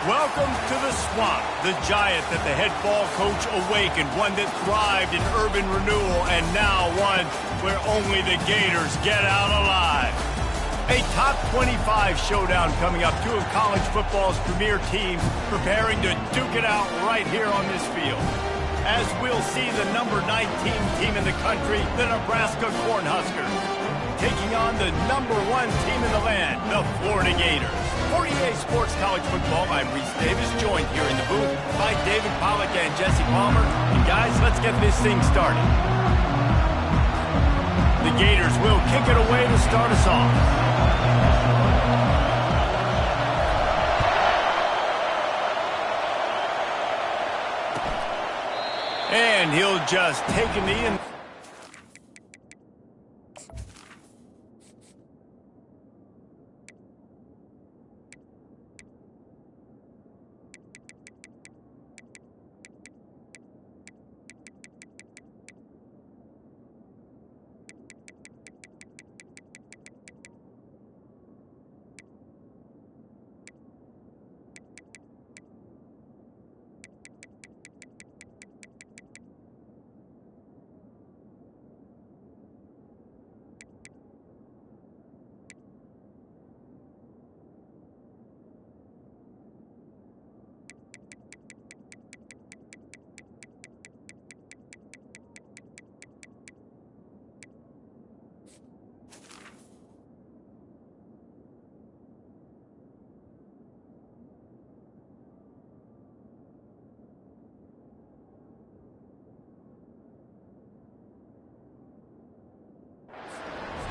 Welcome to the swamp, the giant that the head ball coach awakened, one that thrived in urban renewal, and now one where only the Gators get out alive. A top 25 showdown coming up, two of college football's premier teams preparing to duke it out right here on this field. As we'll see the number 19 team in the country, the Nebraska Cornhuskers, taking on the number 1 team in the land, the Florida Gators. For EA Sports College Football, I'm Reese Davis, joined here in the booth by David Pollack and Jesse Palmer. And guys, let's get this thing started. The Gators will kick it away to start us off. And he'll just take a knee and...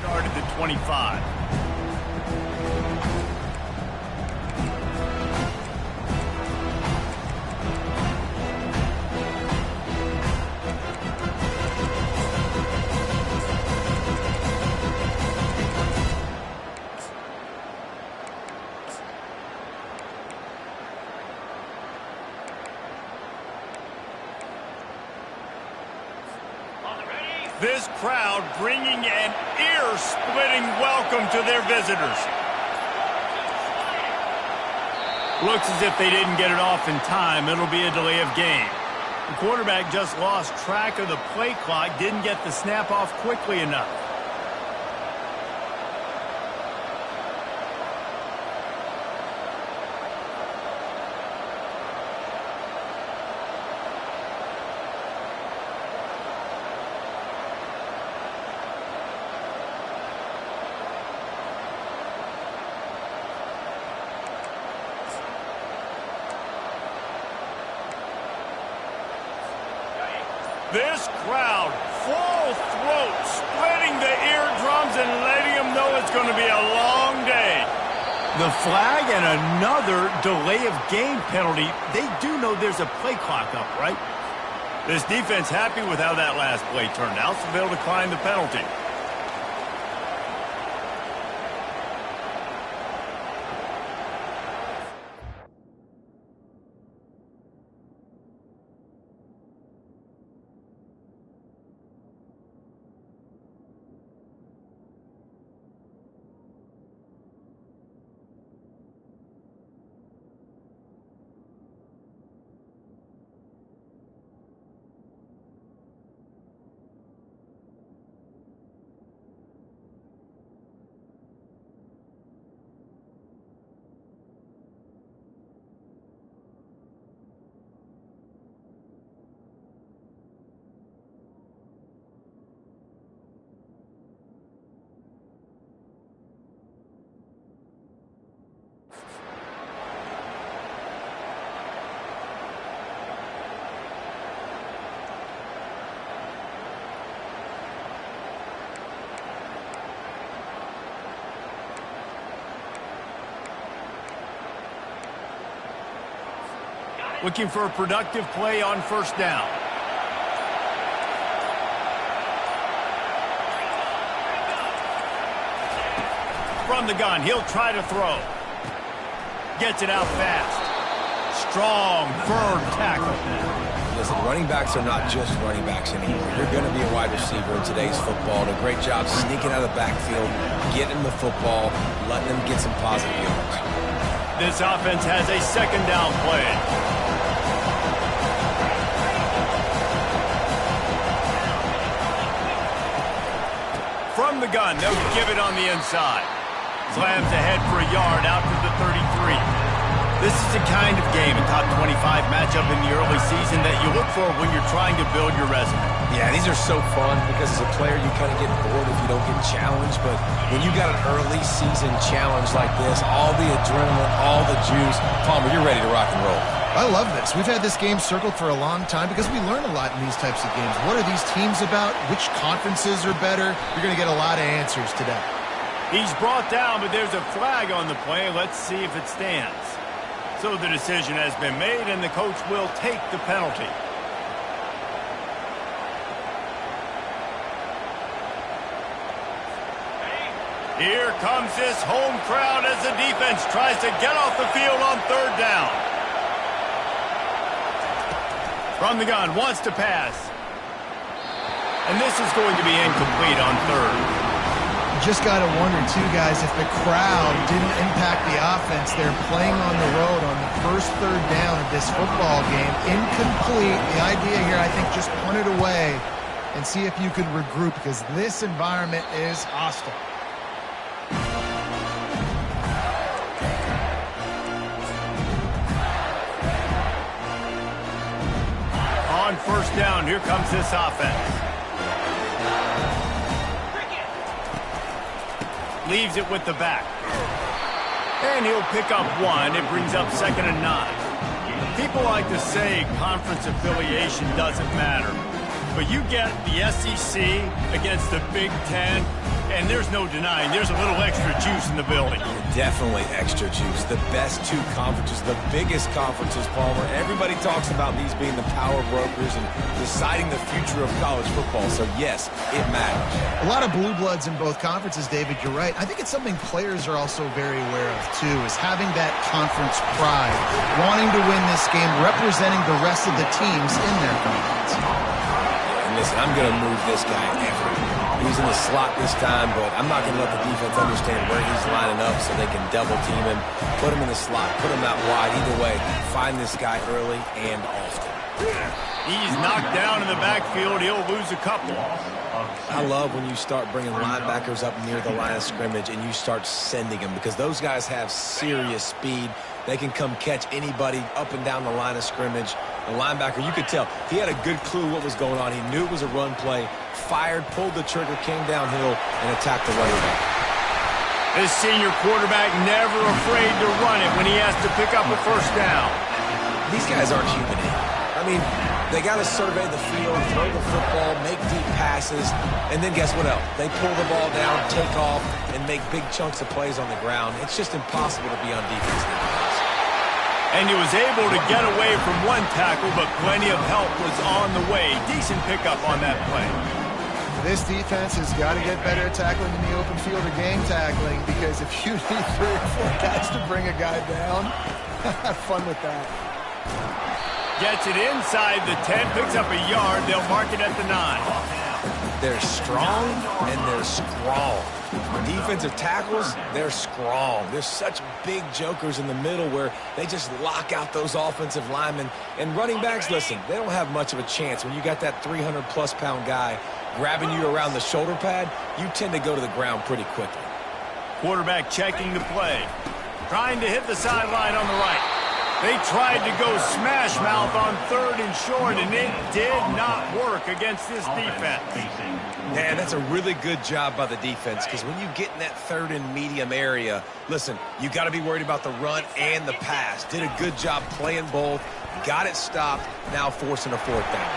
started the 25. This crowd bringing an ear-splitting welcome to their visitors. Looks as if they didn't get it off in time. It'll be a delay of game. The quarterback just lost track of the play clock, didn't get the snap off quickly enough. This crowd, full throat, splitting the eardrums and letting them know it's going to be a long day. The flag and another delay of game penalty. They do know there's a play clock up, right? This defense happy with how that last play turned out, so they'll decline the penalty. Looking for a productive play on first down. From the gun, he'll try to throw. Gets it out fast. Strong, firm tackle. Listen, running backs are not just running backs anymore. You're going to be a wide receiver in today's football. And a great job sneaking out of the backfield, getting the football, letting them get some positive yards. This offense has a second down play. From the gun, they'll give it on the inside. Slams ahead for a yard out to the 33. This is the kind of game, a top 25 matchup in the early season, that you look for when you're trying to build your resume. Yeah, these are so fun because as a player, you kind of get bored if you don't get challenged. But when you got an early season challenge like this, all the adrenaline, all the juice, Palmer, you're ready to rock and roll. I love this. We've had this game circled for a long time because we learn a lot in these types of games. What are these teams about? Which conferences are better? You're going to get a lot of answers today. He's brought down, but there's a flag on the play. Let's see if it stands. So the decision has been made, and the coach will take the penalty. Here comes this home crowd as the defense tries to get off the field on third down. From the gun, wants to pass. And this is going to be incomplete on third. Just got to wonder, too, guys, if the crowd didn't impact the offense. They're playing on the road on the first third down of this football game. Incomplete. The idea here, I think, just punt it away and see if you could regroup because this environment is hostile. On first down, here comes this offense. Leaves it with the back. And he'll pick up one. It brings up 2nd and 9. People like to say conference affiliation doesn't matter. But you get the SEC against the Big Ten, and there's no denying there's a little extra juice in the building. Definitely extra juice. The best two conferences, the biggest conferences, Palmer. Everybody talks about these being the power brokers and deciding the future of college football. So, yes, it matters. A lot of blue bloods in both conferences, David. You're right. I think it's something players are also very aware of, too, is having that conference pride, wanting to win this game, representing the rest of the teams in their conference. And listen, I'm going to move this guy everywhere. He's in the slot this time, but I'm not going to let the defense understand where he's lining up so they can double team him, put him in the slot, put him out wide. Either way, find this guy early and often. He's knocked down in the backfield. He'll lose a couple. I love when you start bringing linebackers up near the line of scrimmage and you start sending them because those guys have serious speed. They can come catch anybody up and down the line of scrimmage. The linebacker, you could tell, he had a good clue what was going on. He knew it was a run play, fired, pulled the trigger, came downhill, and attacked the running back. This senior quarterback never afraid to run it when he has to pick up a first down. These guys aren't human. I mean, they got to survey the field, throw the football, make deep passes, and then guess what else? They pull the ball down, take off, and make big chunks of plays on the ground. It's just impossible to be on defense nowadays. And he was able to get away from one tackle, but plenty of help was on the way. Decent pickup on that play. This defense has got to get better at tackling in the open field or game tackling because if you need 3 or 4 guys to bring a guy down, have fun with that. Gets it inside the 10, picks up a yard. They'll mark it at the 9. They're strong and they're strong. Defensive tackles, they're strong. There's such big jokers in the middle where they just lock out those offensive linemen. And running backs, listen, they don't have much of a chance. When you got that 300-plus pound guy grabbing you around the shoulder pad, you tend to go to the ground pretty quickly. Quarterback checking the play. Trying to hit the sideline on the right. They tried to go smash mouth on 3rd and short, and it did not work against this defense. Man, that's a really good job by the defense because when you get in that 3rd and medium area, listen, you got to be worried about the run and the pass. Did a good job playing both, got it stopped, now forcing a 4th down.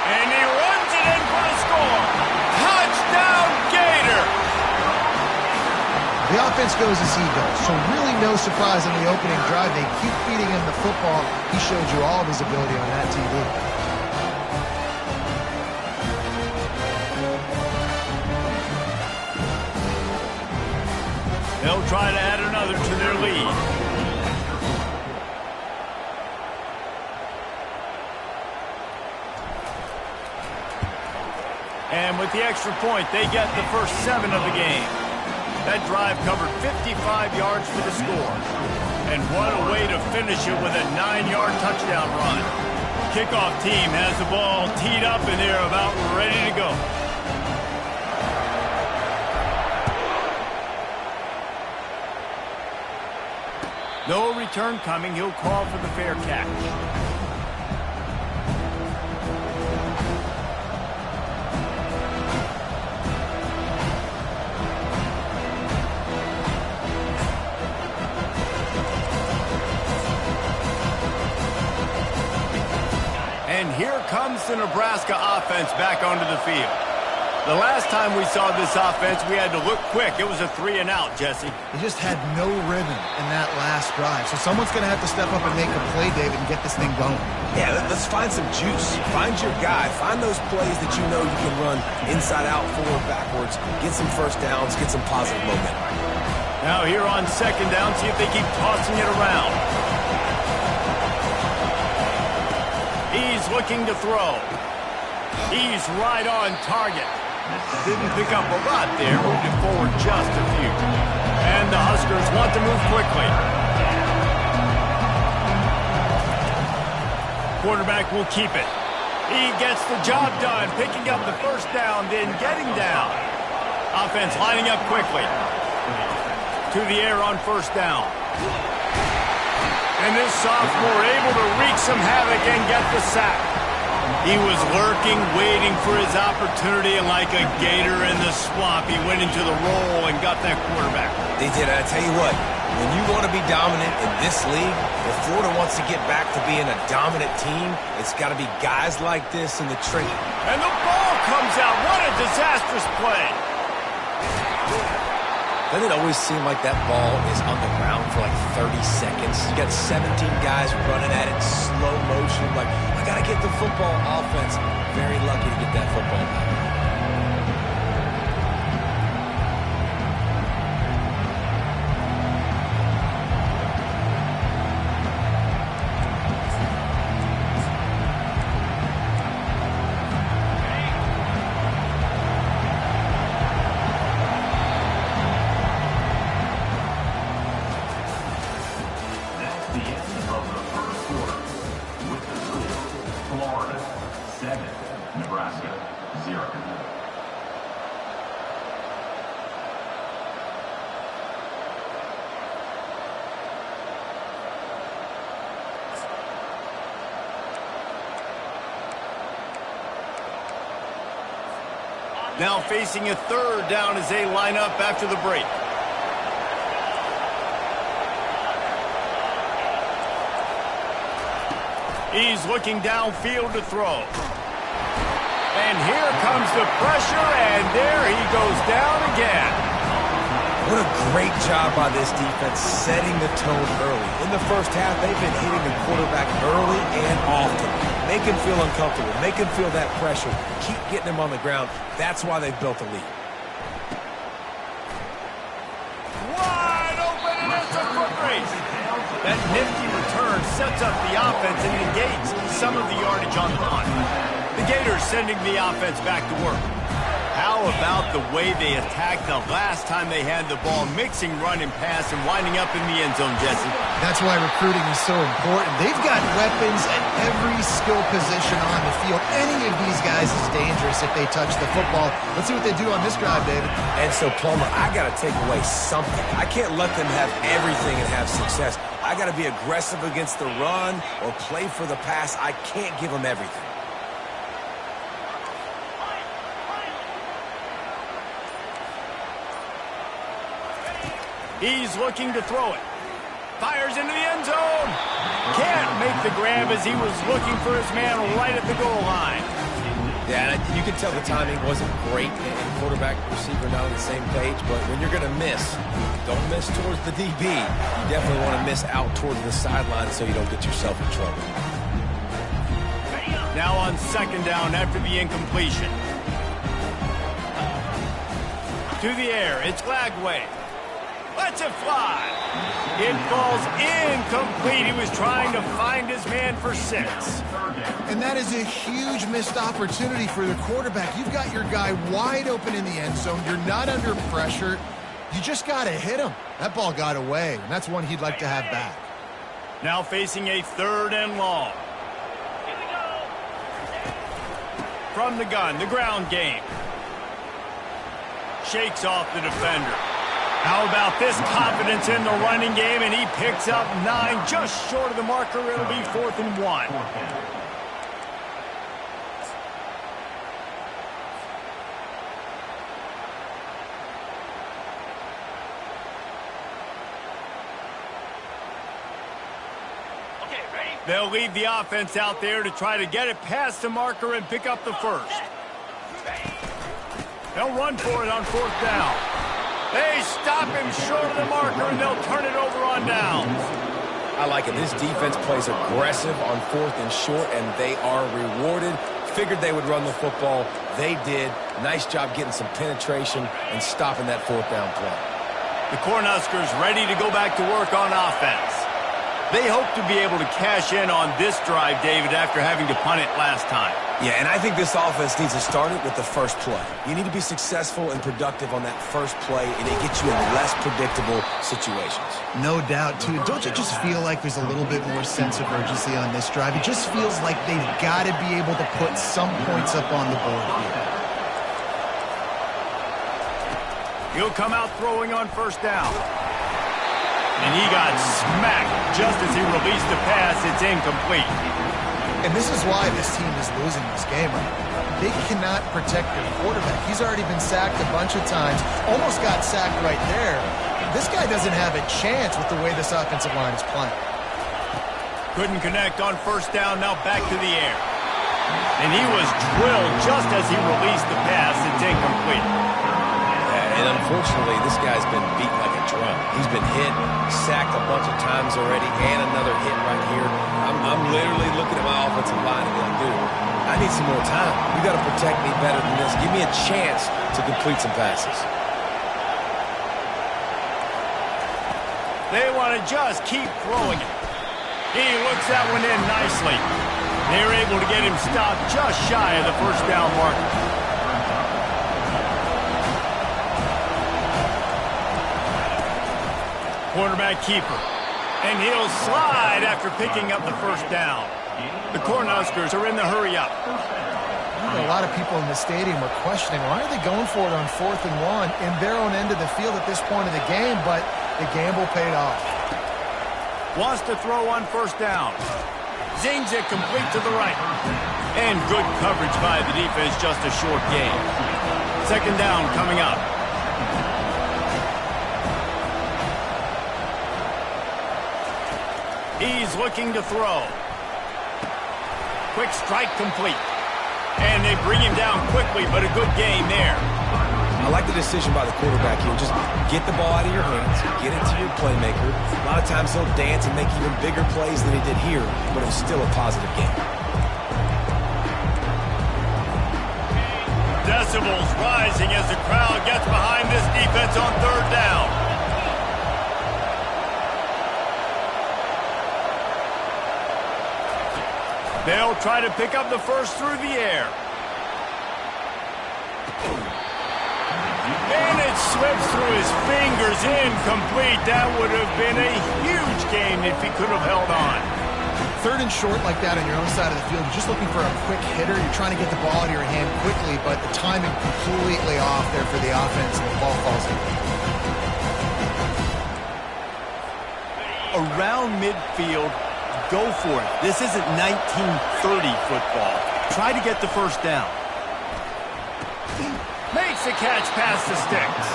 And he runs it in for the score. Touchdown, Gator! The offense goes as he goes, so really no surprise in the opening drive. They keep feeding him the football. He showed you all of his ability on that TV. They'll try to add another to their lead. And with the extra point, they get the first 7 of the game. That drive covered 55 yards for the score. And what a way to finish it with a 9-yard touchdown run. Kickoff team has the ball teed up and they're about ready to go. No return coming. He'll call for the fair catch. And here comes the Nebraska offense back onto the field. The last time we saw this offense, we had to look quick. It was a 3-and-out, Jesse. He just had no rhythm in that last drive. So someone's going to have to step up and make a play, David, and get this thing going. Yeah, let's find some juice. Find your guy. Find those plays that you know you can run inside out, forward, backwards. Get some first downs. Get some positive momentum. Now here on second down, see if they keep tossing it around. He's looking to throw. He's right on target. Didn't pick up a lot there, moved it forward just a few. And the Huskers want to move quickly. Quarterback will keep it. He gets the job done, picking up the first down, then getting down. Offense lining up quickly. To the air on first down. And this sophomore able to wreak some havoc and get the sack. He was lurking, waiting for his opportunity, and like a gator in the swamp, he went into the roll and got that quarterback. They did. I tell you what, when you want to be dominant in this league, if Florida wants to get back to being a dominant team, it's got to be guys like this in the trenches. And the ball comes out. What a disastrous play. Doesn't it always seem like that ball is on the ground for like 30 seconds? You got 17 guys running at it, slow motion. Like, I got to get the football. Offense, very lucky to get that football back. Nebraska, 0. Now facing a third down as they line up after the break. He's looking downfield to throw. And here comes the pressure, and there he goes down again. What a great job by this defense setting the tone early. In the first half, they've been hitting the quarterback early and often. Make him feel uncomfortable. Make him feel that pressure. Keep getting him on the ground. That's why they've built a lead. Wide open, and it's a foot race. That nifty return sets up the offense and negates some of the yardage on the punt. The Gators sending the offense back to work. How about the way they attacked the last time they had the ball, mixing run and pass and winding up in the end zone, Jesse? That's why recruiting is so important. They've got weapons at every skill position on the field. Any of these guys is dangerous if they touch the football. Let's see what they do on this drive, David. And so, Plummer, I got to take away something. I can't let them have everything and have success. I got to be aggressive against the run or play for the pass. I can't give them everything. He's looking to throw it. Fires into the end zone. Can't make the grab as he was looking for his man right at the goal line. Yeah, you can tell the timing wasn't great and quarterback and receiver not on the same page, but when you're going to miss, don't miss towards the DB. You definitely want to miss out towards the sideline so you don't get yourself in trouble. Now on second down after the incompletion. To the air, it's Glagway. Lets it fly. It falls incomplete. He was trying to find his man for 6. And that is a huge missed opportunity for the quarterback. You've got your guy wide open in the end zone. You're not under pressure. You just got to hit him. That ball got away, and that's one he'd like to have back. Now facing a 3rd and long. From the gun, the ground game. Shakes off the defender. How about this confidence in the running game, and he picks up 9, just short of the marker. It'll be 4th and 1. They'll leave the offense out there to try to get it past the marker and pick up the first. They'll run for it on 4th down. They stop him short of the marker, and they'll turn it over on downs. I like it. This defense plays aggressive on 4th and short, and they are rewarded. Figured they would run the football. They did. Nice job getting some penetration and stopping that 4th down play. The Cornhuskers ready to go back to work on offense. They hope to be able to cash in on this drive, David, after having to punt it last time. Yeah, and I think this offense needs to start it with the first play. You need to be successful and productive on that first play, and it gets you in less predictable situations. No doubt, too. Don't you just feel like there's a little bit more sense of urgency on this drive? It just feels like they've got to be able to put some points up on the board here. He'll come out throwing on 1st down. And he got smacked just as he released the pass. It's incomplete. And this is why this team is losing this game right now. They cannot protect their quarterback. He's already been sacked a bunch of times. Almost got sacked right there. This guy doesn't have a chance with the way this offensive line is playing. Couldn't connect on 1st down. Now back to the air. And he was drilled just as he released the pass. It's incomplete. And unfortunately, this guy's been beat like a drum. He's been hit, sacked a bunch of times already, and another hit right here. I'm literally looking at my offensive line and going, dude, I need some more time. You got to protect me better than this. Give me a chance to complete some passes. They want to just keep throwing it. He looks that one in nicely. They're able to get him stopped just shy of the 1st down marker. Quarterback keeper. And he'll slide after picking up the 1st down. The Cornhuskers are in the hurry up. A lot of people in the stadium are questioning, why are they going for it on 4th and 1 in their own end of the field at this point of the game, but the gamble paid off. Wants to throw on 1st down. Zings it complete to the right. And good coverage by the defense, just a short gain. 2nd down coming up. He's looking to throw. Quick strike complete. And they bring him down quickly, but a good gain there. I like the decision by the quarterback here. Just get the ball out of your hands, get it to your playmaker. A lot of times he'll dance and make even bigger plays than he did here, but it's still a positive game. Decibels rising as the crowd gets behind this defense on 3rd down. They'll try to pick up the first through the air. And it slips through his fingers, incomplete. That would have been a huge gain if he could have held on. 3rd and short like that on your own side of the field, you're just looking for a quick hitter. You're trying to get the ball out of your hand quickly, but the timing completely off there for the offense, and the ball falls in. Around midfield, go for it. This isn't 1930 football. Try to get the 1st down. Makes the catch past the sticks.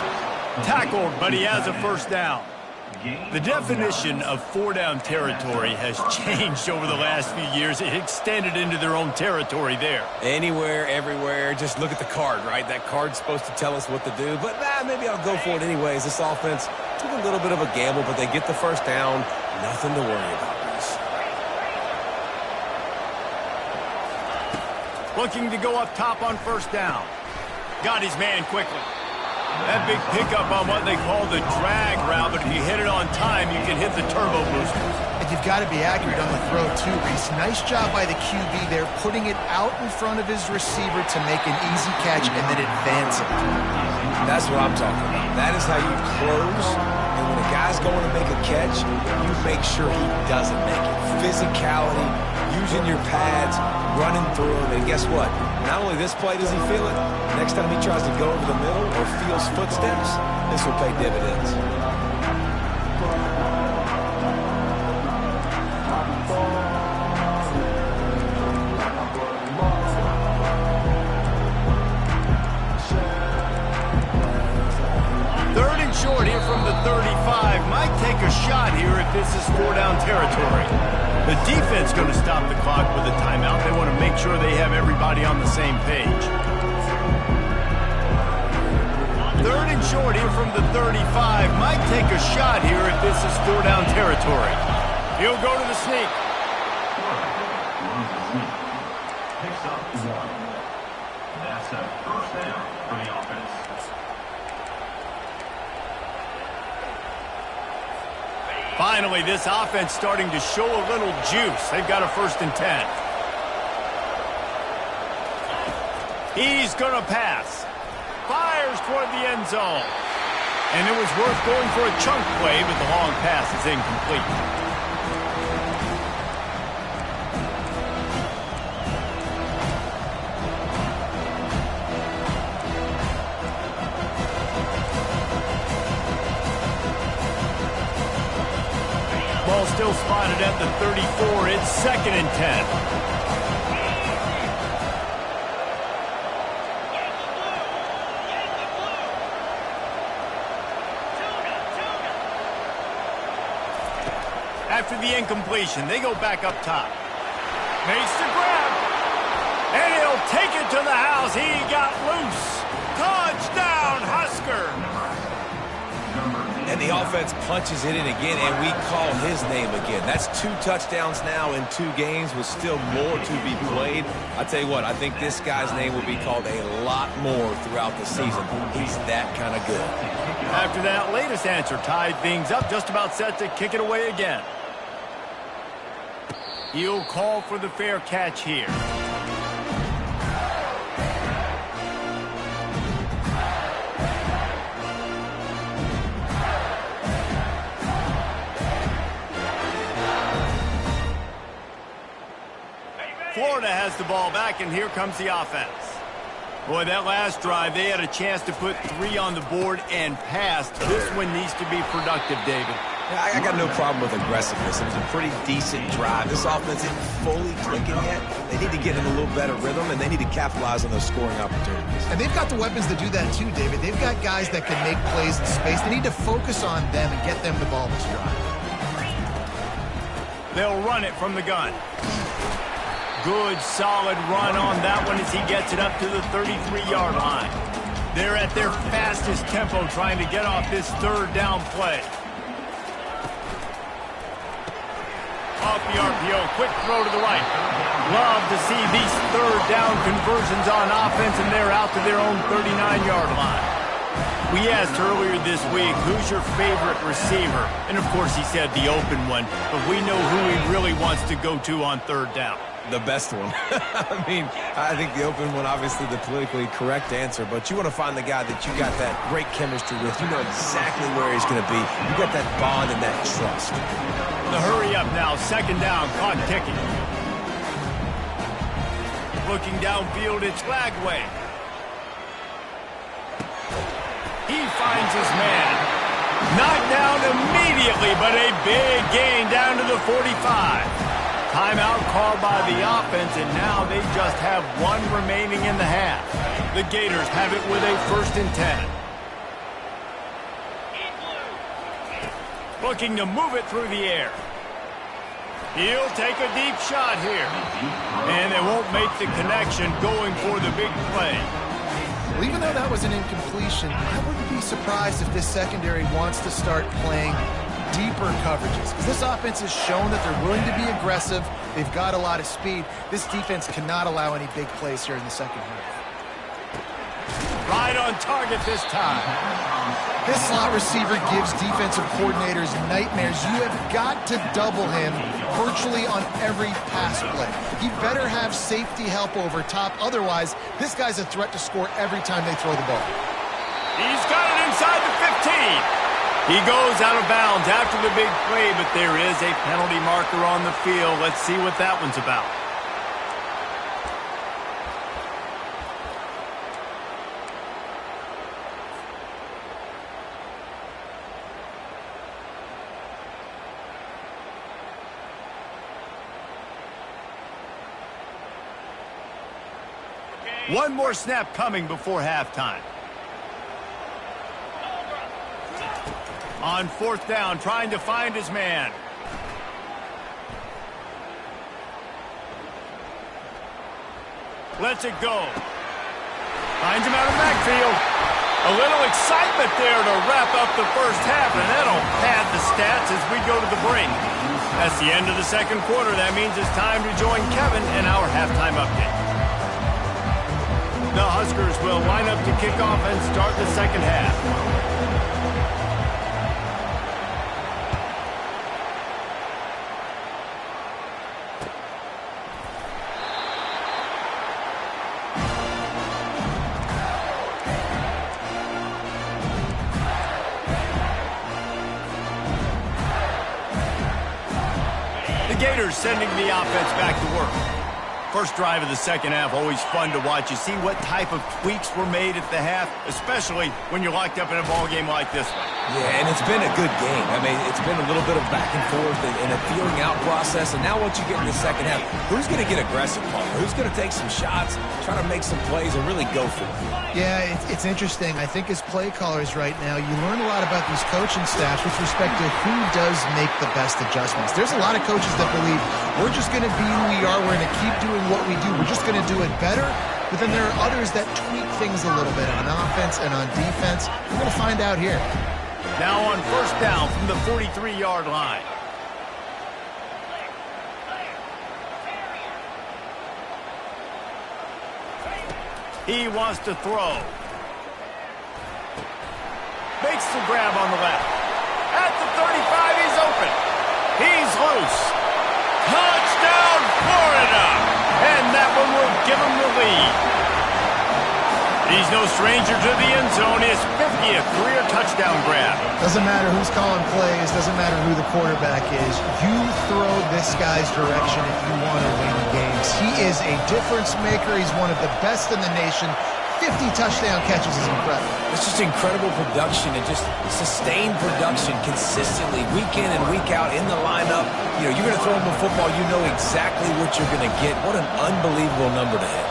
Tackled, but he has a 1st down. The definition of 4-down territory has changed over the last few years. It extended into their own territory there. Anywhere, everywhere, just look at the card, right? That card's supposed to tell us what to do, but maybe I'll go for it anyways. This offense took a little bit of a gamble, but they get the 1st down. Nothing to worry about, Reese. Looking to go up top on 1st down. Got his man quickly. That big pickup on what they call the drag route, but if you hit it on time, you can hit the turbo booster. And you've got to be accurate on the throw, too, Reese. Nice job by the QB there, putting it out in front of his receiver to make an easy catch and then advance it. That's what I'm talking about. That is how you close. And when a guy's going to make a catch, you make sure he doesn't make it. Physicality, using your pads, running through him. And guess what? Not only this play does he feel it, next time he tries to go over the middle or feels footsteps, this will pay dividends. Short here from the 35. Might take a shot here if this is 4-down territory. The defense going to stop the clock with a timeout. They want to make sure they have everybody on the same page. 3rd and short here from the 35. Might take a shot here if this is 4-down territory. He'll go to the sneak. Picks up 1. That's a first down for the offense. Finally, this offense starting to show a little juice. They've got a 1st and 10. He's going to pass. Fires toward the end zone. And it was worth going for a chunk play, but the long pass is incomplete. Ball still spotted at the 34. It's 2nd and 10. After the incompletion, they go back up top. Makes the grab. And he'll take it to the house. He got loose. Touchdown, Husker. And the offense punches it in again, and we call his name again. That's 2 touchdowns now in 2 games with still more to be played. I tell you what, I think this guy's name will be called a lot more throughout the season. He's that kind of good. After that latest answer tied things up, just about set to kick it away again. He'll call for the fair catch here. Florida has the ball back, and here comes the offense. Boy, that last drive, they had a chance to put 3 on the board and passed. This one needs to be productive, David. I got no problem with aggressiveness. It was a pretty decent drive. This offense isn't fully clicking yet. They need to get in a little better rhythm, and they need to capitalize on those scoring opportunities. And they've got the weapons to do that too, David. They've got guys that can make plays in space. They need to focus on them and get them the ball this drive. They'll run it from the gun. Good, solid run on that one as he gets it up to the 33-yard line. They're at their fastest tempo trying to get off this 3rd down play. Off the RPO, quick throw to the right. Love to see these 3rd down conversions on offense, and they're out to their own 39-yard line. We asked earlier this week, who's your favorite receiver? And, of course, he said the open one, but we know who he really wants to go to on 3rd down. The best one. I mean, I think the open one, obviously the politically correct answer, but you want to find the guy that you got that great chemistry with. You know exactly where he's going to be. You got that bond and that trust. The hurry up now, 2nd down, clock ticking. Looking downfield, it's Lagway. He finds his man. Knocked down immediately, but a big gain down to the 45. Timeout called by the offense, and now they just have 1 remaining in the half. The Gators have it with a 1st and 10. Looking to move it through the air. He'll take a deep shot here. And they won't make the connection going for the big play. Well, even though that was an incompletion, I wouldn't be surprised if this secondary wants to start playing deeper coverages, because this offense has shown that they're willing to be aggressive. They've got a lot of speed. This defense cannot allow any big plays here in the second half. Right on target this time. This slot receiver gives defensive coordinators nightmares. You have got to double him virtually on every pass play. He better have safety help over top. Otherwise, this guy's a threat to score every time they throw the ball. He's got it inside the 15. He goes out of bounds after the big play, but there is a penalty marker on the field. Let's see what that one's about. One more snap coming before halftime. On fourth down, trying to find his man. Lets it go. Finds him out of the backfield. A little excitement there to wrap up the first half, and that'll pad the stats as we go to the break. That's the end of the second quarter. That means it's time to join Kevin in our halftime update. The Huskers will line up to kick off and start the second half. The Gators sending the offense back to work. First drive of the second half, always fun to watch. You see what type of tweaks were made at the half, especially when you're locked up in a ball game like this one. Yeah, and it's been a good game. I mean, it's been a little bit of back and forth and a feeling out process. And now once you get in the second half, who's going to get aggressive, Paul? Who's going to take some shots, try to make some plays, and really go for it? Yeah, it's interesting. I think as play callers right now, you learn a lot about these coaching staffs with respect to who does make the best adjustments. There's a lot of coaches that believe we're just going to be who we are. We're going to keep doing what we do. We're just going to do it better. But then there are others that tweak things a little bit on offense and on defense. We're going to find out here. Now on first down from the 43-yard line. He wants to throw. Makes the grab on the left. At the 35, he's open. He's loose. Touchdown, Florida! And that one will give him the lead. He's no stranger to the end zone. His 50th career touchdown grab. Doesn't matter who's calling plays. Doesn't matter who the quarterback is. You throw this guy's direction if you want to win games. He is a difference maker. He's one of the best in the nation. 50 touchdown catches is incredible. It's just incredible production and just sustained production consistently week in and week out in the lineup. You know, you're going to throw him a football, you know exactly what you're going to get. What an unbelievable number to hit.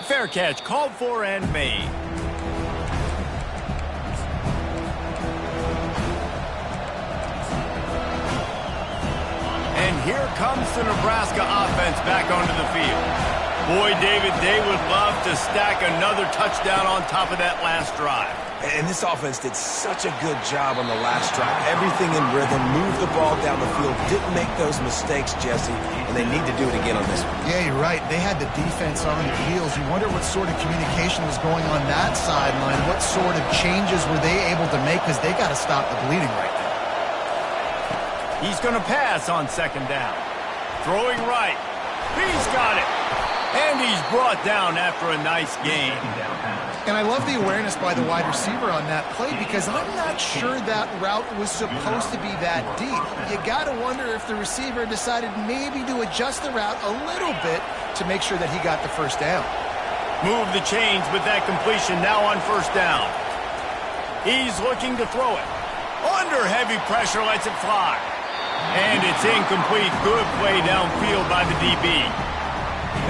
Fair catch called for and made. And here comes the Nebraska offense back onto the field. Boy, David, they would love to stack another touchdown on top of that last drive. And this offense did such a good job on the last drive. Everything in rhythm, moved the ball down the field, didn't make those mistakes, Jesse, and they need to do it again on this one. Yeah, you're right. They had the defense on the heels. You wonder what sort of communication was going on that sideline. What sort of changes were they able to make, because they got to stop the bleeding right now. He's going to pass on second down. Throwing right. He's got it. And he's brought down after a nice gain. And I love the awareness by the wide receiver on that play, because I'm not sure that route was supposed to be that deep. You got to wonder if the receiver decided maybe to adjust the route a little bit to make sure that he got the first down. Move the chains with that completion now on first down. He's looking to throw it. Under heavy pressure, lets it fly. And it's incomplete. Good play downfield by the DB.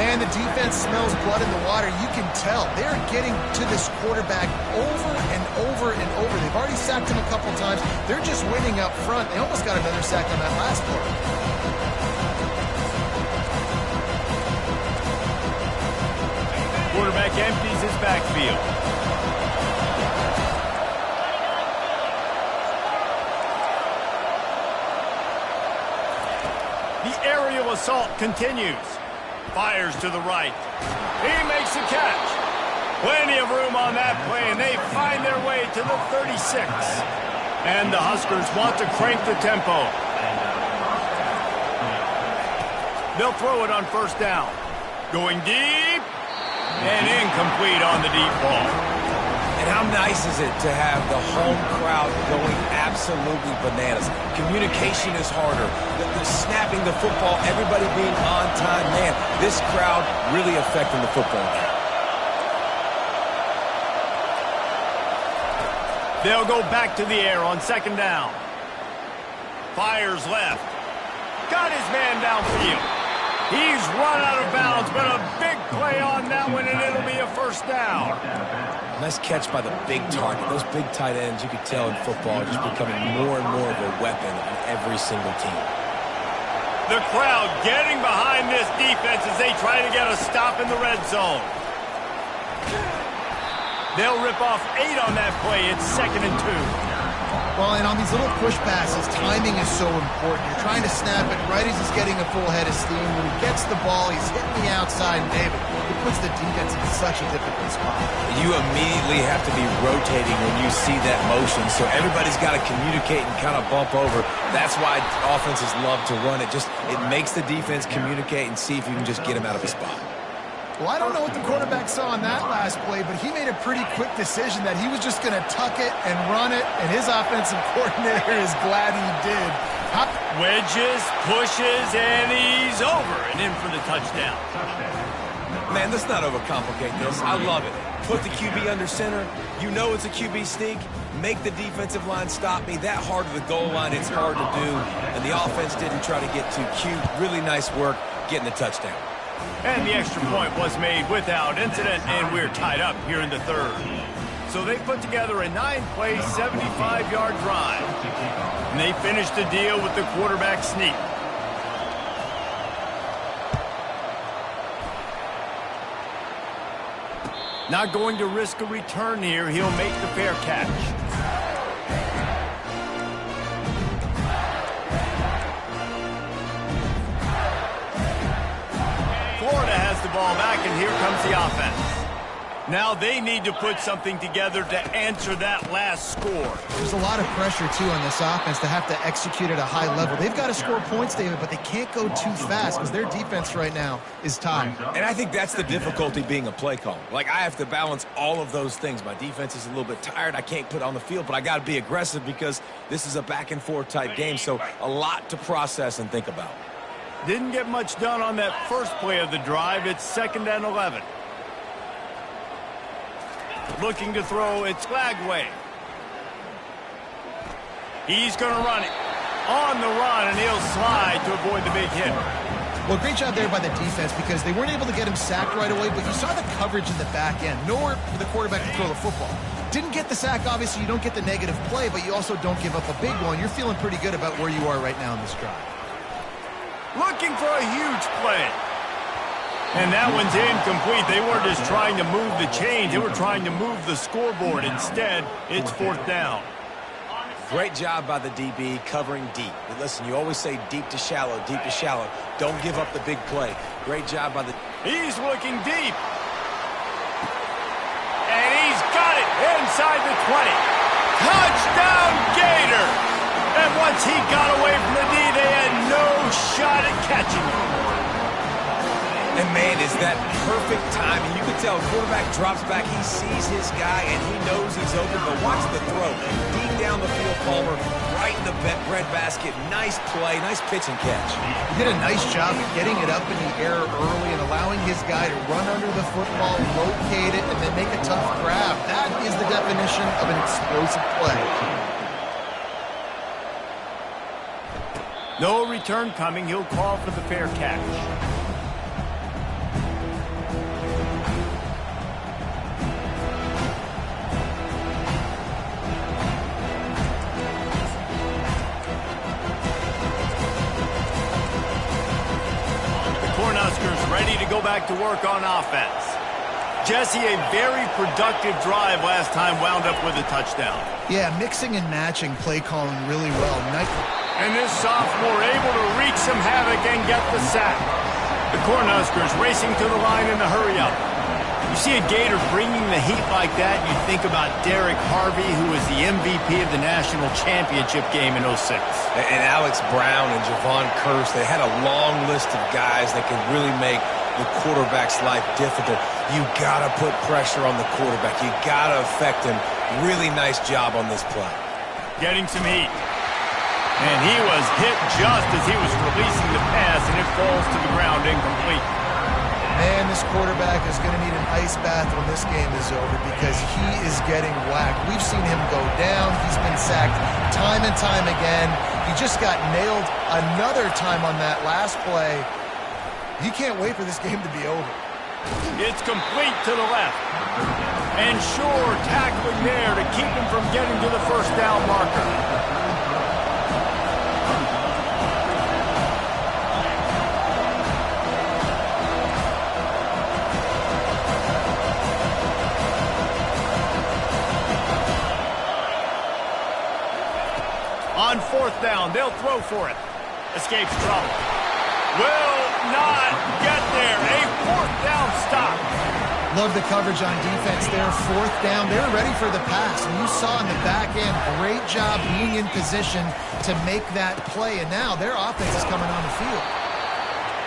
Man, the defense smells blood in the water. You can tell. They're getting to this quarterback over and over and over. They've already sacked him a couple times. They're just winning up front. They almost got another sack on that last play. Quarterback empties his backfield. The aerial assault continues. Fires to the right. He makes a catch. Plenty of room on that play, and they find their way to the 36. And the Huskers want to crank the tempo. They'll throw it on first down. Going deep. And incomplete on the deep ball. And how nice is it to have the home crowd going absolutely bananas? Communication is harder. The snapping the football, everybody being on time. Man, this crowd really affecting the football game. They'll go back to the air on second down. Fires left. Got his man downfield. He's run out of bounds, but a big play on that one, and it'll be a first down. Nice catch by the big target. Those big tight ends, you could tell in football, are just becoming more and more of a weapon on every single team. The crowd getting behind this defense as they try to get a stop in the red zone. They'll rip off 8 on that play. It's 2nd and 2. Well, and on these little push passes, timing is so important. You're trying to snap it right as he's getting a full head of steam. When he gets the ball, he's hitting the outside, and David, it puts the defense in such a difficult spot. You immediately have to be rotating when you see that motion, so everybody's got to communicate and kind of bump over. That's why offenses love to run it. It makes the defense communicate and see if you can just get him out of a spot. Well, I don't know what the quarterback saw on that last play, but he made a pretty quick decision that he was just going to tuck it and run it, and his offensive coordinator is glad he did. Wedges, pushes, and he's over and in for the touchdown. Man, let's not overcomplicate this. I love it. Put the QB under center. You know it's a QB sneak. Make the defensive line stop me. That hard to the goal line, it's hard to do. And the offense didn't try to get too cute. Really nice work getting the touchdown. And the extra point was made without incident, and we're tied up here in the third. So they put together a 9-play, 75-yard drive. And they finished the deal with the quarterback sneak. Not going to risk a return here. He'll make the fair catch. Florida has the ball back, and here comes the offense. Now they need to put something together to answer that last score. There's a lot of pressure, too, on this offense to have to execute at a high level. They've got to score points, David, but they can't go too fast because their defense right now is tied. And I think that's the difficulty being a play caller. Like, I have to balance all of those things. My defense is a little bit tired. I can't put on the field, but I got to be aggressive because this is a back-and-forth type game, so a lot to process and think about. Didn't get much done on that first play of the drive. It's 2nd and 11. Looking to throw, it's Flagway. He's going to run it. On the run, and he'll slide to avoid the big hit. Well, great job there by the defense because they weren't able to get him sacked right away, but you saw the coverage in the back end. Nowhere for the quarterback to throw the football. Didn't get the sack, obviously you don't get the negative play, but you also don't give up a big one. You're feeling pretty good about where you are right now in this drive. Looking for a huge play. And that one's incomplete. They weren't just trying to move the chains. They were trying to move the scoreboard. Instead, it's 4th down. Great job by the DB covering deep. But listen, you always say deep to shallow, deep to shallow. Don't give up the big play. Great job by the... He's looking deep. And he's got it inside the 20. Touchdown, Gator! And once he got away from the D, they had no shot at catching him. And, man, is that perfect timing. You can tell quarterback drops back. He sees his guy, and he knows he's open. But watch the throw. Deep down the field, Palmer, right in the breadbasket. Nice play, nice pitch and catch. He did a nice job of getting it up in the air early and allowing his guy to run under the football, locate it, and then make a tough grab. That is the definition of an explosive play. No return coming. He'll call for the fair catch. Cornhuskers ready to go back to work on offense. Jesse, a very productive drive last time wound up with a touchdown. Yeah, mixing and matching play calling really well. And this sophomore able to wreak some havoc and get the sack. The Cornhuskers racing to the line in the hurry-up. You see a Gator bringing the heat like that, you think about Derek Harvey, who was the MVP of the national championship game in 06. And Alex Brown and Javon Kearse, they had a long list of guys that could really make the quarterback's life difficult. You got to put pressure on the quarterback. You got to affect him. Really nice job on this play. Getting some heat. And he was hit just as he was releasing the pass, and it falls to the ground incomplete. Man, this quarterback is going to need an ice bath when this game is over because he is getting whacked. We've seen him go down. He's been sacked time and time again. He just got nailed another time on that last play. He can't wait for this game to be over. It's complete to the left. And sure, tackling there to keep him from getting to the first down marker. On fourth down, they'll throw for it. Escapes trouble. Will not get there. A fourth down stop. Love the coverage on defense there. Fourth down, they were ready for the pass. And you saw in the back end, great job being in position to make that play. And now their offense is coming on the field.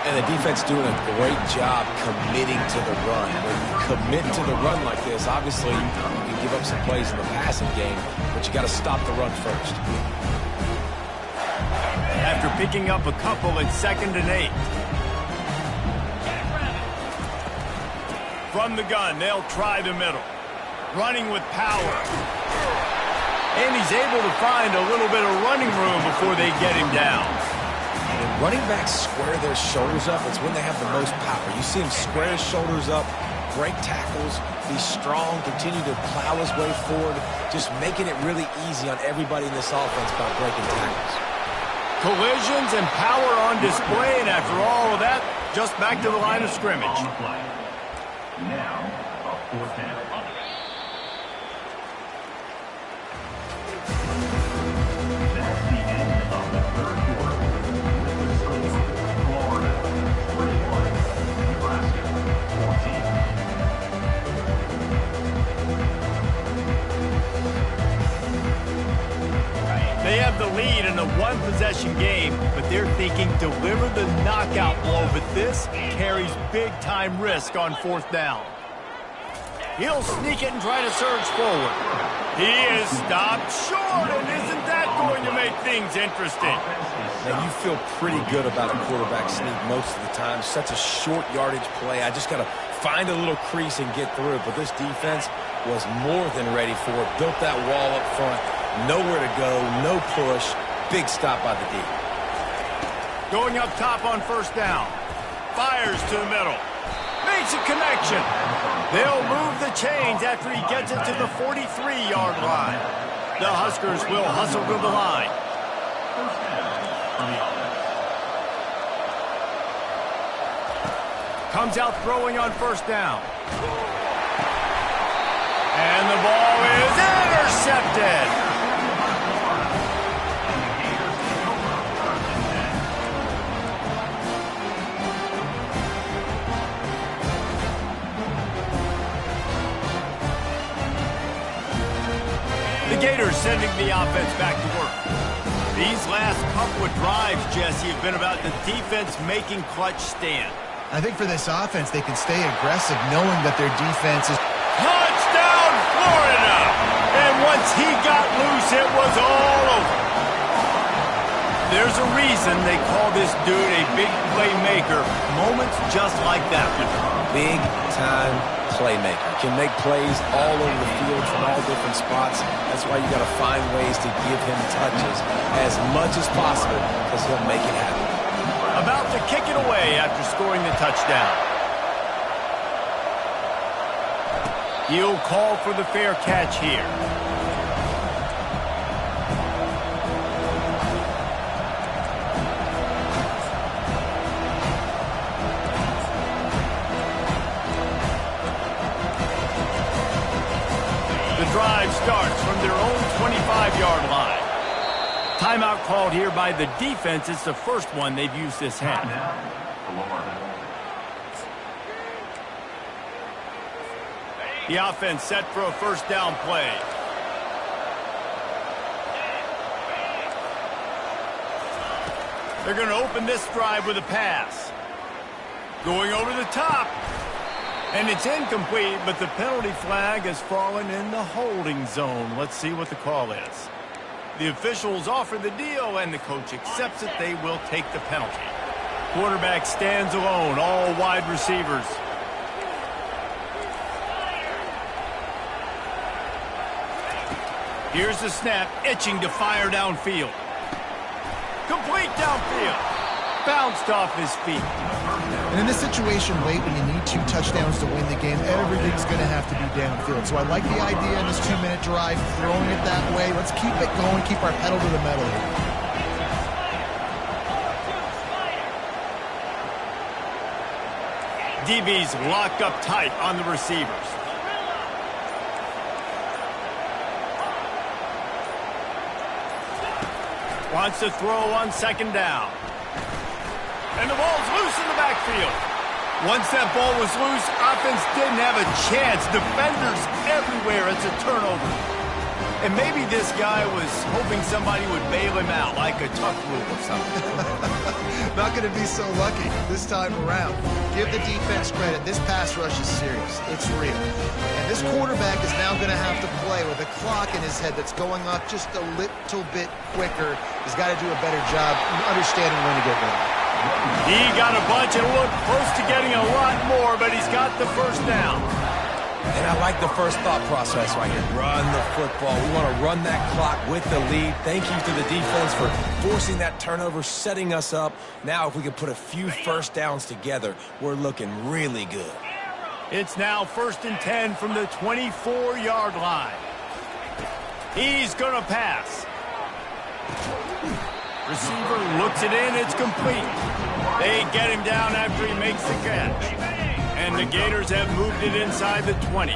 And the defense doing a great job committing to the run. When you commit to the run like this, obviously you can give up some plays in the passing game, but you got to stop the run first. After picking up a couple at 2nd and 8. From the gun, they'll try the middle. Running with power. And he's able to find a little bit of running room before they get him down. When running backs square their shoulders up, it's when they have the most power. You see him square his shoulders up, break tackles, be strong, continue to plow his way forward, just making it really easy on everybody in this offense by breaking tackles. Collisions and power on display, and after all of that, just back to the line of scrimmage. Now, a fourth down. That's the end of the third quarter. With the score, Florida 21, Nebraska 14. They have the lead in a one-possession game, but they're thinking deliver the knockout blow, but this carries big-time risk on fourth down. He'll sneak it and try to surge forward. He is stopped short, and isn't that going to make things interesting? Now, you feel pretty good about a quarterback sneak most of the time. Such a short yardage play. I just got to find a little crease and get through it, but this defense was more than ready for it. Built that wall up front. Nowhere to go, no push. Big stop by the D. Going up top on first down. Fires to the middle. Makes a connection. They'll move the chains after he gets it to the 43-yard line. The Huskers will hustle to the line. First down on the offense. Comes out throwing on first down. And the ball is intercepted. The Gators sending the offense back to work. These last couple of drives, Jesse, have been about the defense making clutch stand. I think for this offense, they can stay aggressive knowing that their defense is... Touchdown, Florida! And once he got loose, it was all over. There's a reason they call this dude a big playmaker. Moments just like that one. Big-time playmaker. Can make plays all over the field from all different spots. That's why you got to find ways to give him touches as much as possible because he'll make it happen. About to kick it away after scoring the touchdown. He'll call for the fair catch here. The drive starts from their own 25-yard line. Timeout called here by the defense. It's the first one they've used this half. The offense set for a first down play. They're going to open this drive with a pass. Going over the top. And it's incomplete, but the penalty flag has fallen in the holding zone. Let's see what the call is. The officials offer the deal, and the coach accepts it. They will take the penalty. Quarterback stands alone, all wide receivers. Here's the snap, itching to fire downfield. Complete downfield. Bounced off his feet. And in this situation late when you need 2 touchdowns to win the game, everything's going to have to be downfield. So I like the idea in this 2-minute drive, throwing it that way. Let's keep it going, keep our pedal to the metal here. DB's locked up tight on the receivers. Wants to throw on 2nd down. And the ball's loose in the backfield. Once that ball was loose, offense didn't have a chance. Defenders everywhere. It's a turnover. And maybe this guy was hoping somebody would bail him out, like a tuck rule or something. Not going to be so lucky this time around. Give the defense credit. This pass rush is serious. It's real. And this quarterback is now going to have to play with a clock in his head that's going off just a little bit quicker. He's got to do a better job understanding when to get ready. He got a bunch and looked close to getting a lot more, but he's got the 1st down. And I like the first thought process right here. Run the football. We want to run that clock with the lead. Thank you to the defense for forcing that turnover, setting us up. Now if we can put a few 1st downs together, we're looking really good. It's now 1st and 10 from the 24-yard line. He's going to pass. Receiver looks it in. It's complete. They get him down after he makes the catch. And the Gators have moved it inside the 20.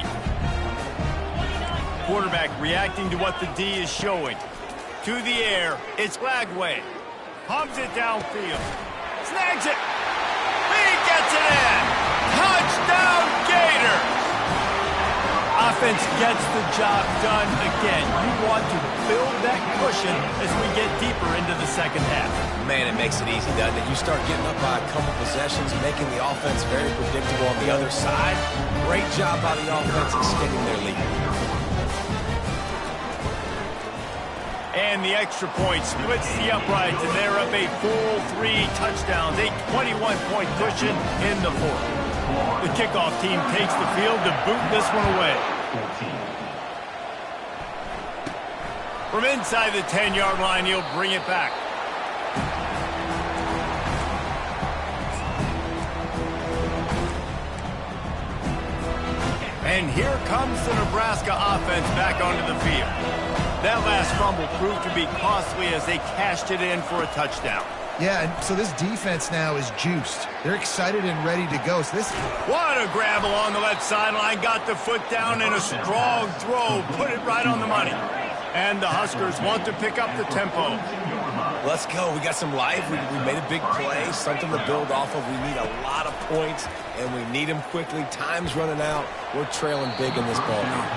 Quarterback reacting to what the D is showing. To the air. It's Lagway. Pumps it downfield. Snags it. He gets it in. Touchdown, Gators. Offense gets the job done again. You want to build that cushion as we get deeper into the 2nd half. Man, it makes it easy, doesn't it? You start getting up by a couple possessions, making the offense very predictable on the other side. Great job by the offense extending their lead. And the extra point splits the uprights, and they're up a full 3 touchdowns, a 21-point cushion in the 4th. The kickoff team takes the field to boot this one away. From inside the 10-yard line, he'll bring it back. And here comes the Nebraska offense back onto the field. That last fumble proved to be costly as they cashed it in for a touchdown. Yeah, and so this defense now is juiced. They're excited and ready to go. So What a grab along the left sideline. Got the foot down in a strong throw. Put it right on the money. And the Huskers want to pick up the tempo. Let's go. We got some life. We made a big play, something to build off of. We need a lot of points, and we need them quickly. Time's running out. We're trailing big in this ball game.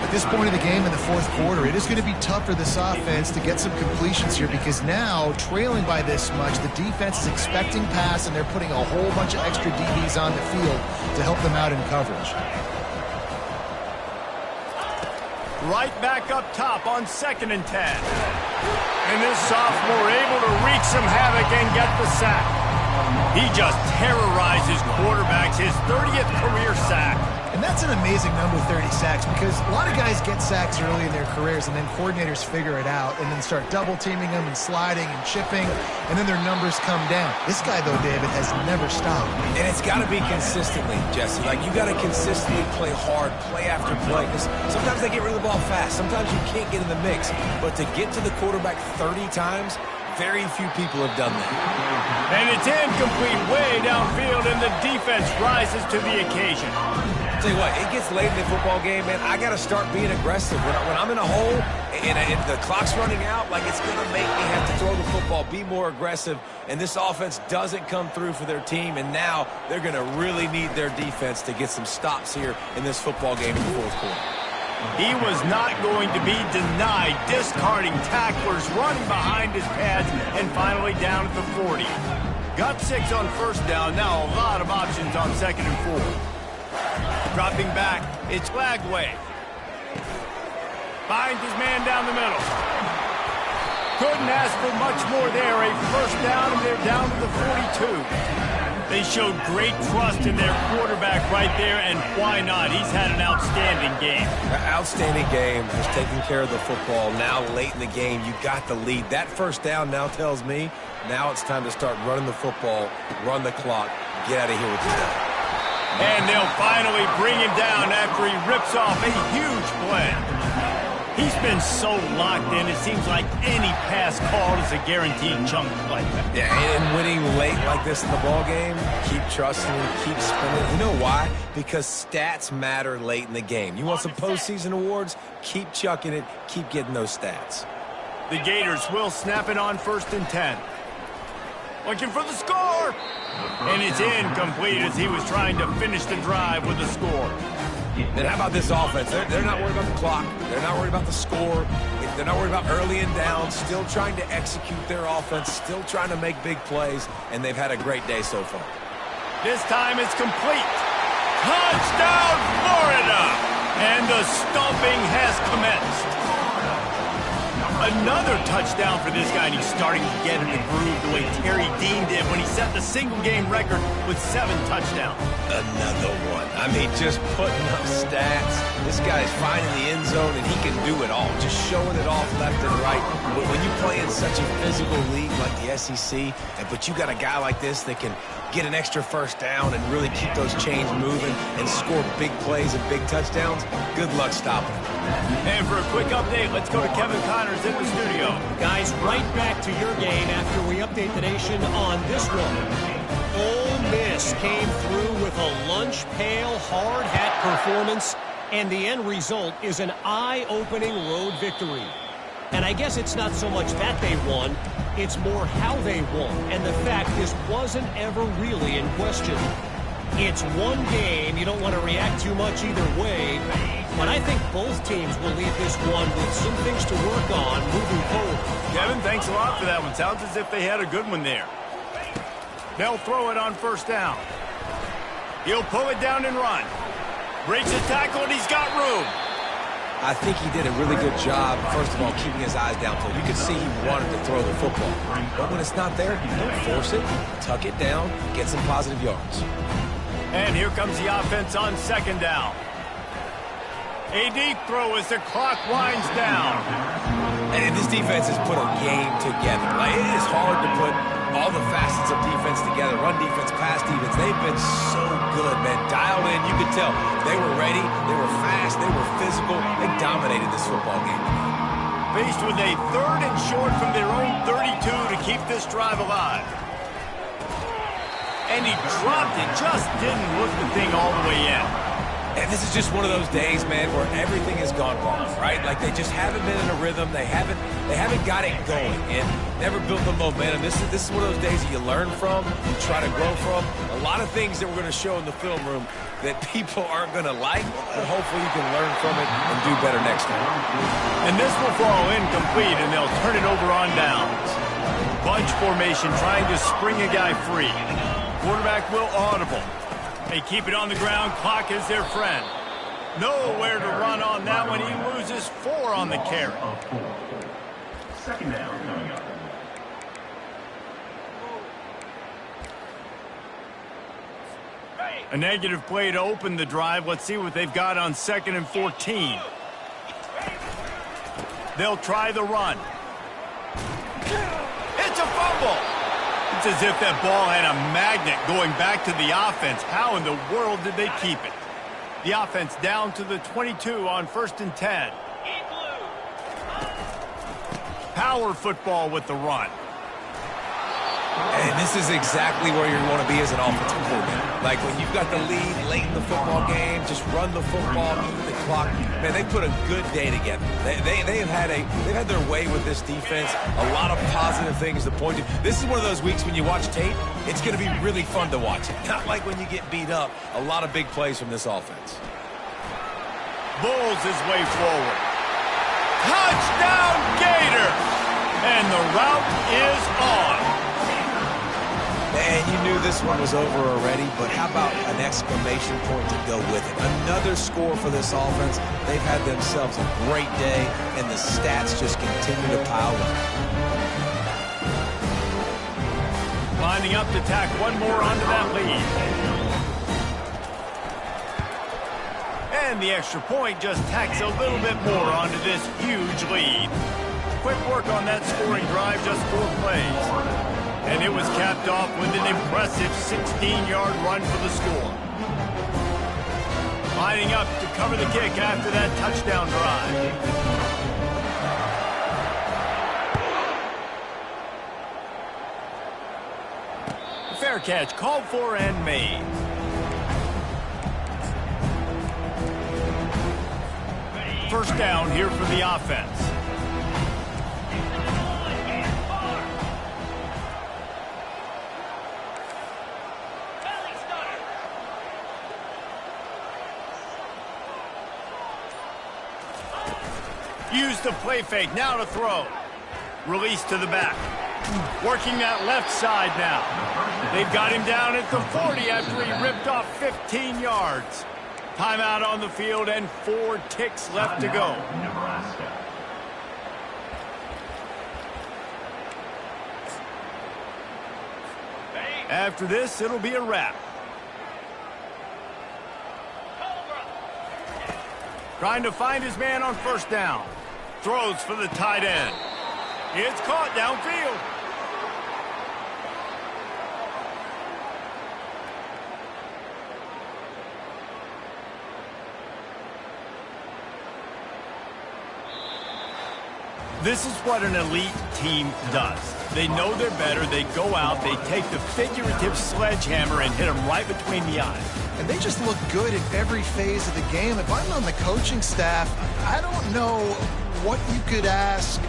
At this point of the game in the 4th quarter, it is going to be tough for this offense to get some completions here because now, trailing by this much, the defense is expecting pass, and they're putting a whole bunch of extra DBs on the field to help them out in coverage. Right back up top on 2nd and 10. And this sophomore able to wreak some havoc and get the sack. He just terrorizes quarterbacks, his 30th career sack. And that's an amazing number, 30 sacks, because a lot of guys get sacks early in their careers, and then coordinators figure it out and then start double-teaming them and sliding and chipping, and then their numbers come down. This guy, though, David, has never stopped. And it's got to be consistently, Jesse. Like, you got to consistently play hard, play after play, because sometimes they get rid of the ball fast. Sometimes you can't get in the mix. But to get to the quarterback 30 times, very few people have done that. And it's incomplete way downfield, and the defense rises to the occasion. Tell you what, it gets late in the football game, man. I got to start being aggressive. When I'm in a hole and the clock's running out, like, it's going to make me have to throw the football, be more aggressive. And this offense doesn't come through for their team, and now they're going to really need their defense to get some stops here in this football game in the 4th quarter. He was not going to be denied, discarding tacklers, running behind his pads, and finally down at the 40. Got 6 on first down. Now a lot of options on 2nd and 4. Dropping back, it's Lagway. Finds his man down the middle. Couldn't ask for much more there. A first down, and they're down to the 42. They showed great trust in their quarterback right there, and why not? He's had an outstanding game. Outstanding game. Just taking care of the football. Now late in the game, you got the lead. That first down now tells me now it's time to start running the football, run the clock, get out of here with the day. And they'll finally bring him down after he rips off a huge play. He's been so locked in, it seems like any pass called is a guaranteed chunk play. Yeah, and winning late like this in the ball game, keep trusting him, keep sprinting. You know why? Because stats matter late in the game. You want some postseason awards? Keep chucking it, keep getting those stats. The Gators will snap it on 1st and 10. Looking for the score! And it's incomplete as he was trying to finish the drive with a score. And how about this offense? They're not worried about the clock. They're not worried about the score. They're not worried about early and down. Still trying to execute their offense. Still trying to make big plays. And they've had a great day so far. This time it's complete. Touchdown, Florida! And the stomping has commenced. Another touchdown for this guy, and he's starting to get in the groove the way Terry Dean did when he set the single-game record with 7 touchdowns. Another one. I mean, just putting up stats. This guy's finding the end zone, and he can do it all. Just showing it off left and right. But when you play in such a physical league like the SEC, but you got a guy like this that can get an extra first down and really keep those chains moving and score big plays and big touchdowns, good luck stopping him. And for a quick update, let's go to Kevin Connors in the studio. Guys, right back to your game after we update the nation on this one. Ole Miss came through with a lunch pail hard hat performance, and the end result is an eye-opening road victory. And I guess it's not so much that they won, it's more how they won, and the fact this wasn't ever really in question. It's one game, you don't want to react too much either way, but I think both teams will leave this one with some things to work on moving forward. Kevin, thanks a lot for that one. Sounds as if they had a good one there. They'll throw it on 1st down. He'll pull it down and run. Breaks his tackle, and he's got room. I think he did a really good job, first of all, keeping his eyes downfield. You could see he wanted to throw the football. But when it's not there, don't force it. Tuck it down, get some positive yards. And here comes the offense on 2nd down. A deep throw as the clock winds down. And this defense has put a game together. Like, it is hard to put all the facets of defense together. Run defense, pass defense. They've been so good, man. Dialed in. You could tell they were ready. They were fast. They were physical. They dominated this football game. Faced with a 3rd and short from their own 32 to keep this drive alive. And he dropped it. Just didn't look the thing all the way in. And this is just one of those days, man, where everything has gone wrong, right? Like, they just haven't been in a rhythm. They haven't got it going and never built the momentum. This is one of those days that you learn from, you try to grow from. A lot of things that we're going to show in the film room that people aren't going to like, but hopefully you can learn from it and do better next time. And this will fall incomplete, and they'll turn it over on downs. Bunch formation trying to spring a guy free. Quarterback will audible. They keep it on the ground. Clock is their friend. Nowhere to run on that one. He loses 4 on the carry. 2nd down coming up. A negative play to open the drive. Let's see what they've got on 2nd and 14. They'll try the run. It's a fumble. It's as if that ball had a magnet going back to the offense. How in the world did they keep it? The offense down to the 22 on 1st and 10. Power football with the run. And this is exactly where you want to be as an offensive coordinator. Like, when you've got the lead late in the football game, just run the football, eat the clock. Man, they put a good day together. They've had their way with this defense. A lot of positive things to point to. This is one of those weeks when you watch tape, it's going to be really fun to watch it. Not like when you get beat up. A lot of big plays from this offense. Bulls his way forward. Touchdown, Gators! And the route is on. And you knew this one was over already, but how about an exclamation point to go with it? Another score for this offense. They've had themselves a great day, and the stats just continue to pile up. Lining up to tack one more onto that lead. And the extra point just tacks a little bit more onto this huge lead. Quick work on that scoring drive, just 4 plays. And it was capped off with an impressive 16-yard run for the score. Lining up to cover the kick after that touchdown drive. Fair catch called for and made. First down here for the offense. Use the play fake, now to throw. Release to the back. Working that left side now. They've got him down at the 40 after he ripped off 15 yards. Timeout on the field and 4 ticks left to go. Nebraska. After this, it'll be a wrap. Trying to find his man on first down. Throws for the tight end. It's caught downfield. This is what an elite team does. They know they're better. They go out. They take the figurative sledgehammer and hit them right between the eyes. And they just look good in every phase of the game. If I'm on the coaching staff, I don't know what you could ask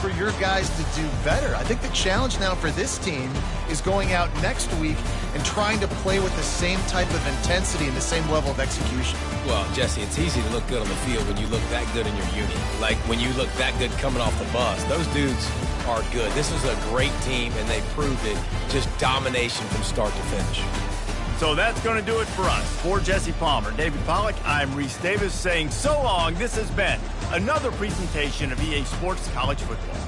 for your guys to do better. I think the challenge now for this team is going out next week and trying to play with the same type of intensity and the same level of execution. Well, Jesse, it's easy to look good on the field when you look that good in your uni. Like when you look that good coming off the bus. Those dudes are good. This is a great team, and they proved it. Just domination from start to finish. So that's going to do it for us. For Jesse Palmer, David Pollack, I'm Reese Davis saying so long. This has been another presentation of EA Sports College Football.